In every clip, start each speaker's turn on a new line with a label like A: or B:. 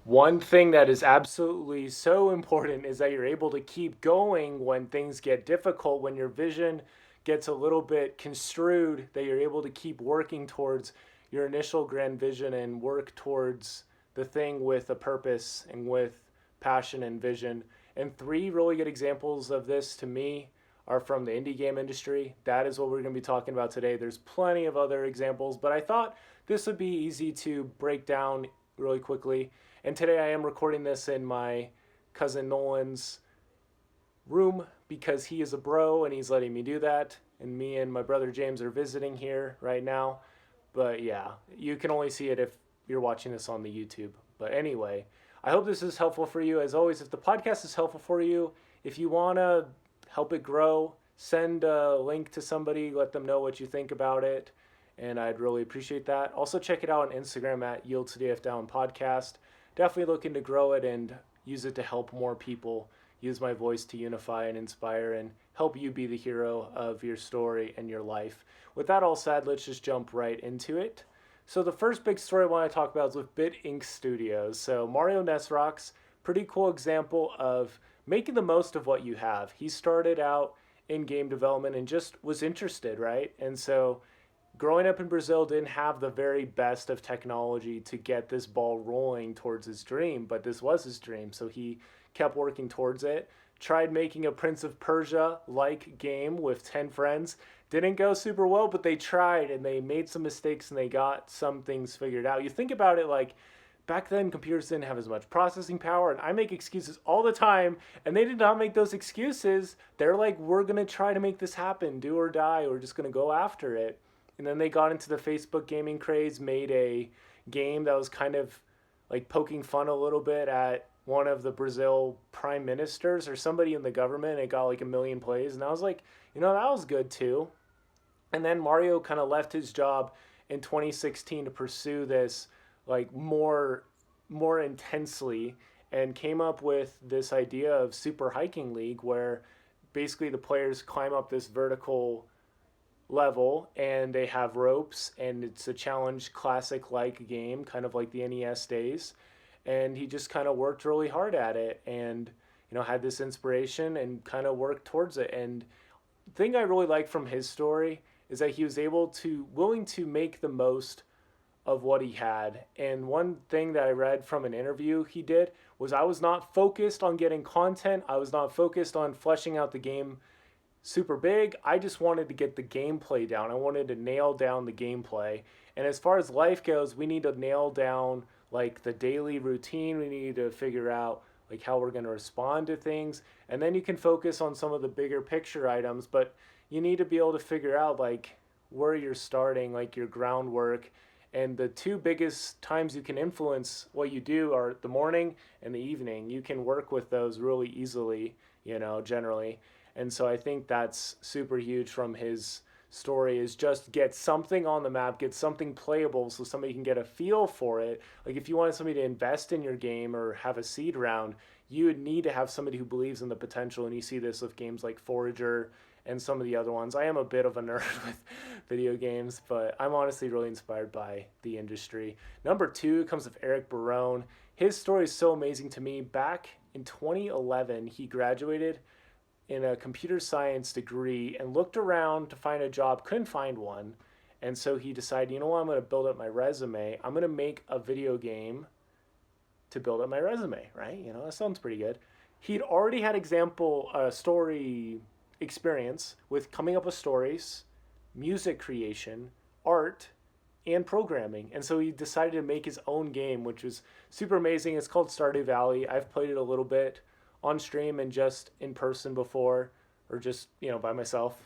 A: One thing that is absolutely so important is that you're able to keep going when things get difficult, when your vision gets a little bit construed, that you're able to keep working towards your initial grand vision and work towards the thing with a purpose and with passion and vision. And three really good examples of this to me are from the indie game industry. That is what we're going to be talking about today. There's plenty of other examples, but I thought this would be easy to break down really quickly. And today I am recording this in my cousin Nolan's room because he is a bro and he's letting me do that. And me and my brother James are visiting here right now. But yeah, you can only see it if you're watching this on the YouTube. But anyway, I hope this is helpful for you. As always, if the podcast is helpful for you, if you want to help it grow, send a link to somebody, let them know what you think about it. And I'd really appreciate that. Also, check it out on Instagram at Yield to DF Down Podcast. Definitely looking to grow it and use it to help more people. Use my voice to unify and inspire and help you be the hero of your story and your life. With that all said, let's just jump right into it. So the first big story I want to talk about is with Bit Inc. Studios. So Mario Nesrock's pretty cool example of making the most of what you have. He started out in game development and just was interested, right? And so growing up in Brazil didn't have the very best of technology to get this ball rolling towards his dream, but this was his dream, so he kept working towards it. Tried making a Prince of Persia like game with 10 friends. Didn't go super well, but they tried and they made some mistakes and they got some things figured out. You think about it like back then computers didn't have as much processing power, and I make excuses all the time, and they did not make those excuses. They're like, we're gonna try to make this happen, do or die, we're just gonna go after it. And then they got into the Facebook gaming craze, made a game that was kind of like poking fun a little bit at one of the Brazil prime ministers or somebody in the government. It got like a million plays, and I was like, that was good too. And then Mario kind of left his job in 2016 to pursue this like more intensely and came up with this idea of Super Hiking League where basically the players climb up this vertical level and they have ropes and it's a challenge classic like game kind of like the NES days, and he just kind of worked really hard at it and had this inspiration and kind of worked towards it. And the thing I really like from his story is that he was able to willing to make the most of what he had. And one thing that I read from an interview he did was, I was not focused on getting content, I was not focused on fleshing out the game super big. I just wanted to get the gameplay down. I wanted to nail down the gameplay. And as far as life goes, we need to nail down like the daily routine. We need to figure out like how we're going to respond to things. And then you can focus on some of the bigger picture items, but you need to be able to figure out like where you're starting, like your groundwork. And the two biggest times you can influence what you do are the morning and the evening. You can work with those really easily, generally. And so I think that's super huge from his story, is just get something on the map, get something playable so somebody can get a feel for it. Like if you wanted somebody to invest in your game or have a seed round, you would need to have somebody who believes in the potential. And you see this with games like Forager and some of the other ones. I am a bit of a nerd with video games, but I'm honestly really inspired by the industry. Number two comes with Eric Barone. His story is so amazing to me. Back in 2011, he graduated in a computer science degree and looked around to find a job, couldn't find one. And so he decided, you know what, I'm going to build up my resume. I'm going to make a video game to build up my resume, right? That sounds pretty good. He'd already had story experience with coming up with stories, music creation, art, and programming. And so he decided to make his own game, which was super amazing. It's called Stardew Valley. I've played it a little bit on stream and just in person before, or just, by myself.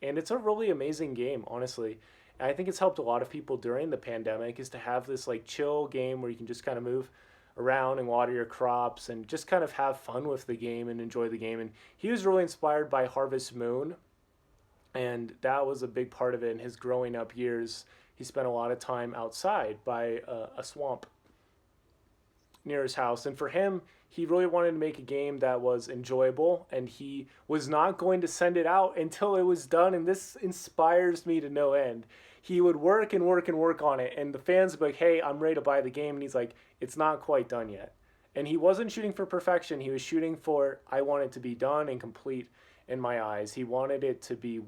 A: And it's a really amazing game, honestly. And I think it's helped a lot of people during the pandemic, is to have this like chill game where you can just kind of move around and water your crops and just kind of have fun with the game and enjoy the game. And he was really inspired by Harvest Moon, and that was a big part of it in his growing up years. He spent a lot of time outside by a swamp near his house. And for him, he really wanted to make a game that was enjoyable, and he was not going to send it out until it was done. And this inspires me to no end. he would work and work and work on it, and the fans would be like, hey, I'm ready to buy the game, and he's like, it's not quite done yet. And he wasn't shooting for perfection. He was shooting for, I want it to be done and complete in my eyes. He wanted it to be,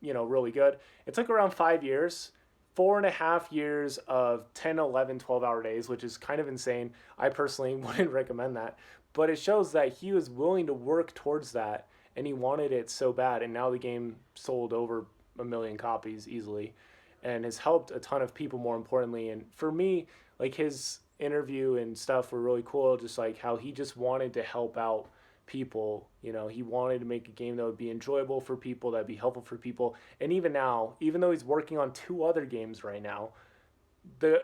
A: really good. It took around 5 years, 4.5 years of 10, 11, 12-hour days, which is kind of insane. I personally wouldn't recommend that. But it shows that he was willing to work towards that, and he wanted it so bad. And now the game sold over 1 million copies easily and has helped a ton of people, more importantly. And for me, like, his interview and stuff were really cool, just like how he just wanted to help out people. He wanted to make a game that would be enjoyable for people, that'd be helpful for people. And even now, even though he's working on two other games right now, the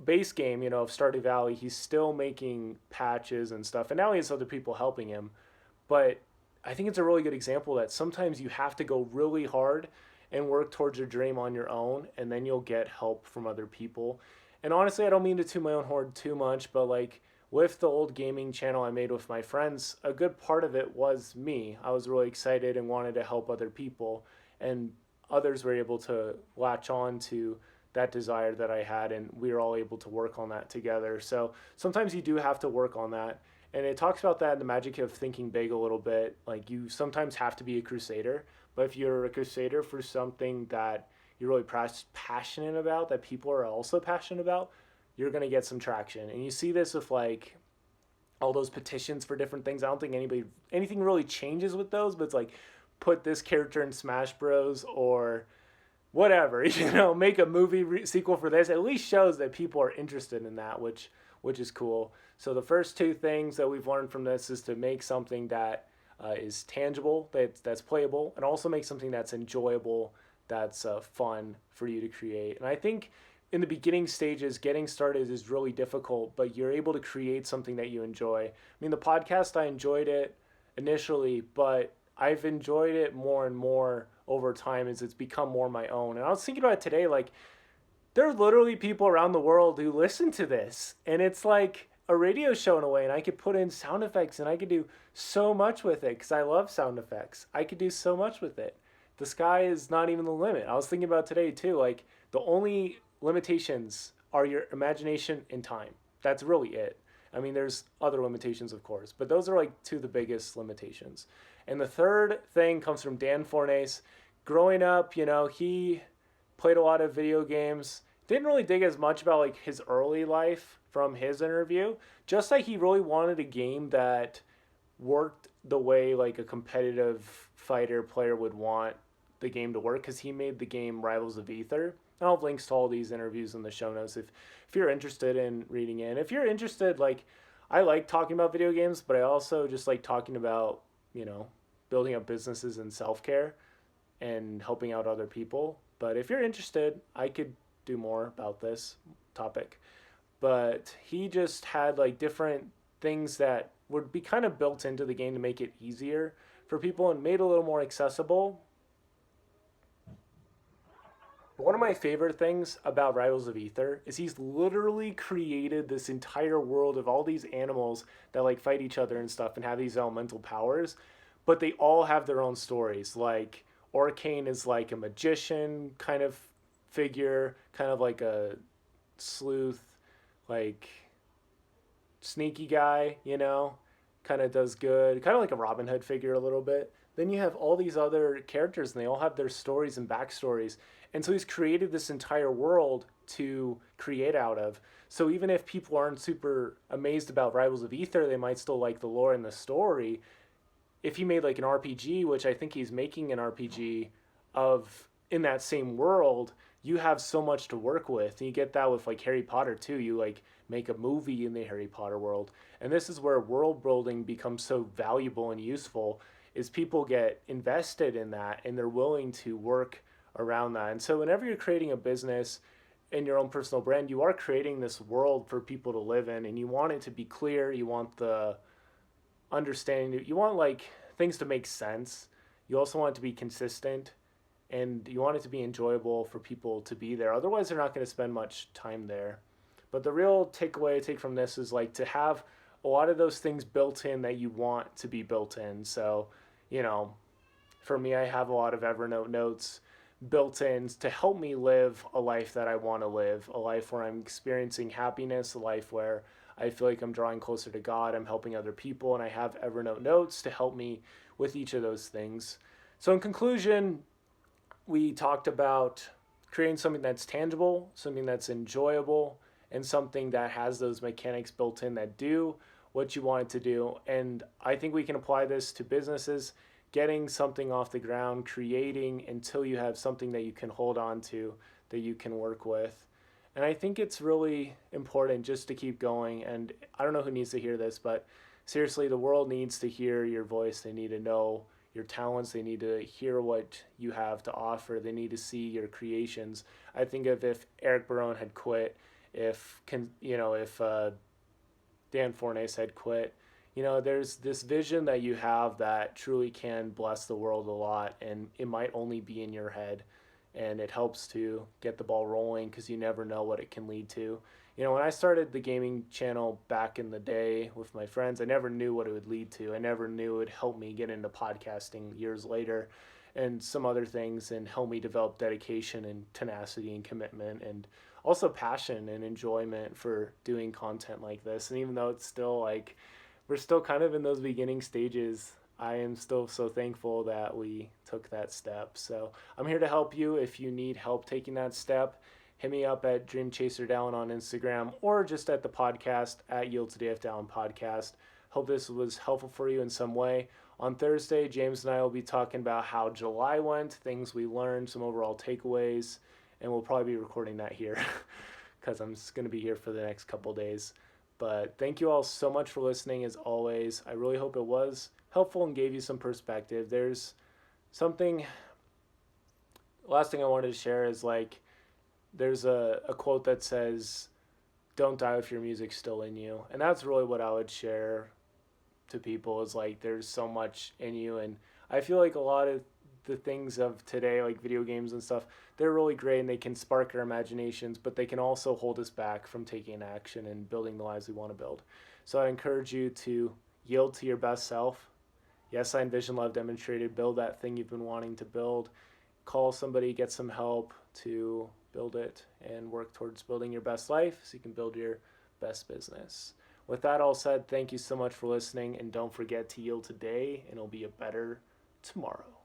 A: base game, of Stardew Valley, he's still making patches and stuff. And now he has other people helping him. But I think it's a really good example that sometimes you have to go really hard and work towards your dream on your own, and then you'll get help from other people. And honestly, I don't mean to toot my own horn too much, but like, with the old gaming channel I made with my friends, a good part of it was me. I was really excited and wanted to help other people, and others were able to latch on to that desire that I had, and we were all able to work on that together. So sometimes you do have to work on that. And it talks about that in the magic of thinking big a little bit. Like, you sometimes have to be a crusader, but if you're a crusader for something that you're really passionate about, that people are also passionate about, you're going to get some traction. And you see this with like all those petitions for different things. I don't think anything really changes with those, but it's like, put this character in Smash Bros. Or whatever, make a movie sequel for this. At least shows that people are interested in that, which is cool. So the first two things that we've learned from this is to make something that is tangible, that's playable, and also make something that's enjoyable, that's fun for you to create. And I think in the beginning stages, getting started is really difficult, but you're able to create something that you enjoy. I mean, the podcast, I enjoyed it initially, but I've enjoyed it more and more over time as it's become more my own. And I was thinking about it today, like, there are literally people around the world who listen to this, and it's like a radio show in a way, and I could put in sound effects, and I could do so much with it because I love sound effects. I could do so much with it. The sky is not even the limit. I was thinking about today too, like, the only limitations are your imagination and time. That's really it. I mean, there's other limitations, of course, but those are like two of the biggest limitations. And the third thing comes from Dan Fornace. Growing up, he played a lot of video games. Didn't really dig as much about like his early life from his interview. Just that he really wanted a game that worked the way like a competitive fighter player would want the game to work, because he made the game Rivals of Aether. I'll have links to all these interviews in the show notes if you're interested in reading it. And if you're interested, like, I like talking about video games, but I also just like talking about, building up businesses and self-care and helping out other people. But if you're interested, I could do more about this topic. But he just had like different things that would be kind of built into the game to make it easier for people and made it a little more accessible. One of my favorite things about Rivals of Aether is he's literally created this entire world of all these animals that like fight each other and stuff and have these elemental powers, but they all have their own stories. Like, Orcane is like a magician kind of figure, kind of like a sleuth, like sneaky guy, kind of does good, kind of like a Robin Hood figure a little bit. Then you have all these other characters, and they all have their stories and backstories. And so he's created this entire world to create out of. So even if people aren't super amazed about Rivals of Aether, they might still like the lore and the story. If he made like an RPG, which I think he's making an RPG of in that same world, you have so much to work with. And you get that with like Harry Potter too. You like make a movie in the Harry Potter world. And this is where world building becomes so valuable and useful, is people get invested in that and they're willing to work around that. And so whenever you're creating a business in your own personal brand, you are creating this world for people to live in, and you want it to be clear. You want the understanding, you want like things to make sense. You also want it to be consistent, and you want it to be enjoyable for people to be there. Otherwise, they're not going to spend much time there. But the real takeaway I take from this is like to have a lot of those things built in that you want to be built in. So, for me, I have a lot of Evernote notes built in to help me live a life that I want to live, a life where I'm experiencing happiness, a life where I feel like I'm drawing closer to God, I'm helping other people, and I have Evernote notes to help me with each of those things. So, in conclusion, we talked about creating something that's tangible, something that's enjoyable, and something that has those mechanics built in that do what you want it to do. And I think we can apply this to businesses, getting something off the ground, creating until you have something that you can hold on to, that you can work with. And I think it's really important just to keep going. And I don't know who needs to hear this, but seriously, the world needs to hear your voice. They need to know your talents. They need to hear what you have to offer. They need to see your creations. I think of if Eric Barone had quit, if Dan Fornes had quit. There's this vision that you have that truly can bless the world a lot, and it might only be in your head. And it helps to get the ball rolling because you never know what it can lead to. When I started the gaming channel back in the day with my friends, I never knew what it would lead to. I never knew it would help me get into podcasting years later and some other things, and help me develop dedication and tenacity and commitment, and also passion and enjoyment for doing content like this. And even though it's still like we're still kind of in those beginning stages, I am still so thankful that we took that step. So I'm here to help you if you need help taking that step. Hit me up at Dream Chaser Dallin on Instagram, or just at the podcast at Yield to DF Dallin Podcast. Hope this was helpful for you in some way. On Thursday, James and I will be talking about how July went, things we learned, some overall takeaways, and we'll probably be recording that here because I'm just going to be here for the next couple days. But thank you all so much for listening, as always. I really hope it was helpful and gave you some perspective. There's something, last thing I wanted to share is there's a quote that says, "Don't die if your music's still in you." And that's really what I would share to people, is there's so much in you. And I feel like a lot of the things of today, like video games and stuff, they're really great and they can spark our imaginations, but they can also hold us back from taking action and building the lives we want to build. So I encourage you to yield to your best self. Yes, I envision, love, demonstrated. Build that thing you've been wanting to build. Call somebody, get some help to build it, and work towards building your best life so you can build your best business. With that all said, thank you so much for listening, and don't forget to yield today, and it'll be a better tomorrow.